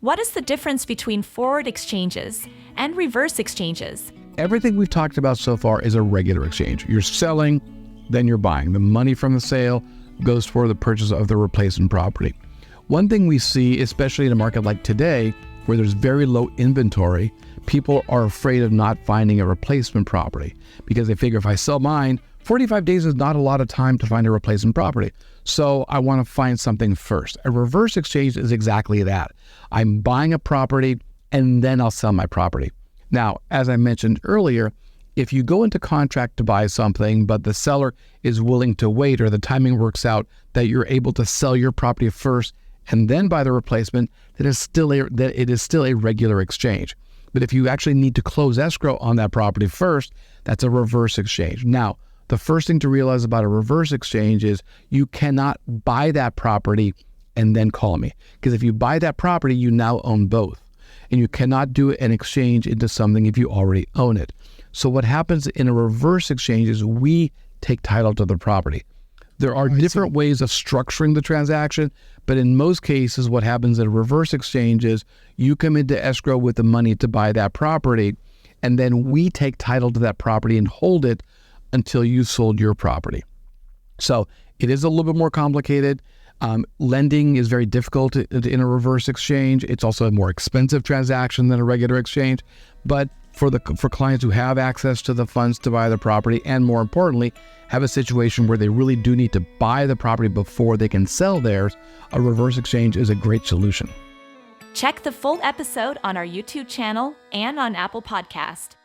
What is the difference between forward exchanges and reverse exchanges? Everything we've talked about so far is a regular exchange. You're selling, then you're buying. The money from the sale goes for the purchase of the replacement property. One thing we see, especially in a market like today, where there's very low inventory, people are afraid of not finding a replacement property because they figure if I sell mine, 45 days is not a lot of time to find a replacement property. So I want to find something first. A reverse exchange is exactly that. I'm buying a property and then I'll sell my property. Now, as I mentioned earlier, if you go into contract to buy something, but the seller is willing to wait or the timing works out that you're able to sell your property first and then buy the replacement, it is still a regular exchange. But if you actually need to close escrow on that property first, that's a reverse exchange. Now, the first thing to realize about a reverse exchange is you cannot buy that property and then call me. Because if you buy that property, you now own both. And you cannot do an exchange into something if you already own it. So what happens in a reverse exchange is we take title to the property. There are different ways of structuring the transaction, but in most cases, what happens in a reverse exchange is you come into escrow with the money to buy that property, and then we take title to that property and hold it until you sold your property. So it is a little bit more complicated. Lending is very difficult in a reverse exchange. It's also a more expensive transaction than a regular exchange, but for clients who have access to the funds to buy the property, and more importantly, have a situation where they really do need to buy the property before they can sell theirs, a reverse exchange is a great solution. Check the full episode on our YouTube channel and on Apple Podcast.